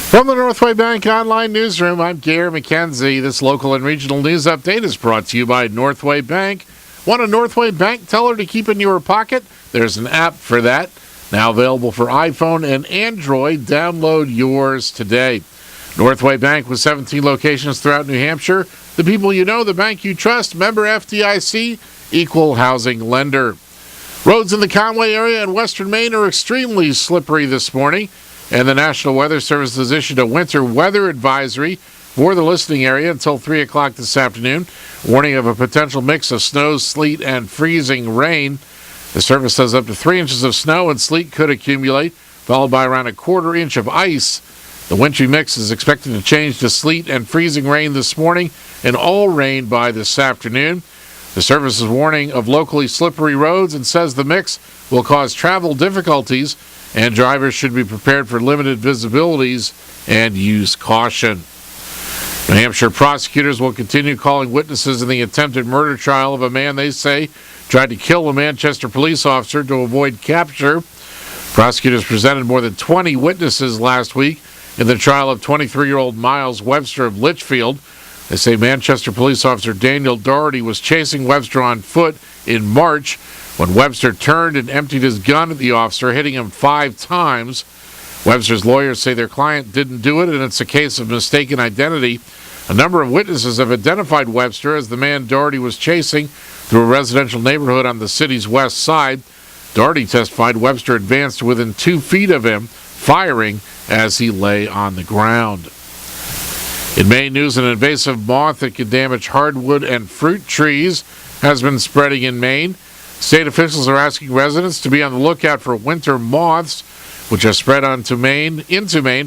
From the Northway Bank Online Newsroom, I'm Gary McKenzie. This local and regional news update is brought to you by Northway Bank. Want a Northway Bank teller to keep in your pocket? There's an app for that. Now available for iPhone and Android. Download yours today. Northway Bank with 17 locations throughout New Hampshire. The people you know, the bank you trust. Member FDIC, equal housing lender. Roads in the Conway area and western Maine are extremely slippery this morning. And the National Weather Service has issued a winter weather advisory for the listening area until 3 o'clock this afternoon. Warning of a potential mix of snow, sleet, and freezing rain. The service says up to 3 inches of snow and sleet could accumulate, followed by around a quarter inch of ice. The wintry mix is expected to change to sleet and freezing rain this morning and all rain by this afternoon. The service is warning of locally slippery roads and says the mix will cause travel difficulties, and drivers should be prepared for limited visibilities and use caution. New Hampshire prosecutors will continue calling witnesses in the attempted murder trial of a man they say tried to kill a Manchester police officer to avoid capture. Prosecutors presented more than 20 witnesses last week in the trial of 23-year-old Miles Webster of Litchfield. They say Manchester police officer Daniel Doherty was chasing Webster on foot in March when Webster turned and emptied his gun at the officer, hitting him 5 times. Webster's lawyers say their client didn't do it, and it's a case of mistaken identity. A number of witnesses have identified Webster as the man Doherty was chasing through a residential neighborhood on the city's west side. Doherty testified Webster advanced to within 2 feet of him, firing as he lay on the ground. In Maine news, an invasive moth that can damage hardwood and fruit trees has been spreading in Maine. State officials are asking residents to be on the lookout for winter moths, which have spread into Maine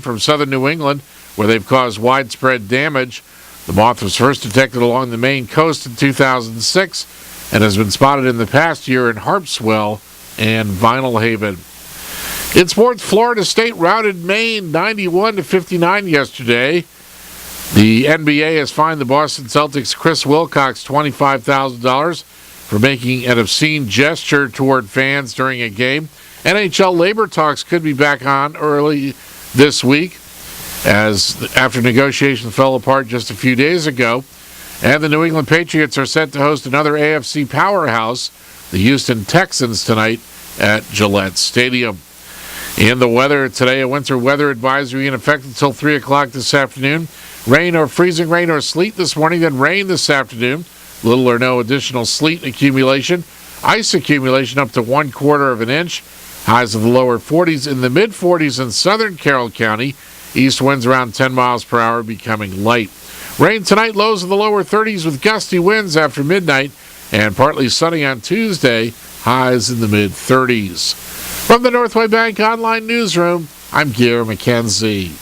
from southern New England, where they've caused widespread damage. The moth was first detected along the Maine coast in 2006 and has been spotted in the past year in Harpswell and Vinyl Haven. In sports, Florida State routed Maine 91-59 yesterday. The NBA has fined the Boston Celtics' Chris Wilcox $25,000 for making an obscene gesture toward fans during a game. NHL labor talks could be back on early this week after negotiations fell apart just a few days ago. And the New England Patriots are set to host another AFC powerhouse, the Houston Texans, tonight at Gillette Stadium. In the weather today, a winter weather advisory in effect until 3 o'clock this afternoon. Rain or freezing rain or sleet this morning, then rain this afternoon. Little or no additional sleet accumulation. Ice accumulation up to 1/4 of an inch. Highs of the lower 40s in the mid-40s in southern Carroll County. East winds around 10 miles per hour, becoming light. Rain tonight, lows in the lower 30s with gusty winds after midnight, and partly sunny on Tuesday, highs in the mid-30s. From the Northway Bank Online Newsroom, I'm Gary McKenzie.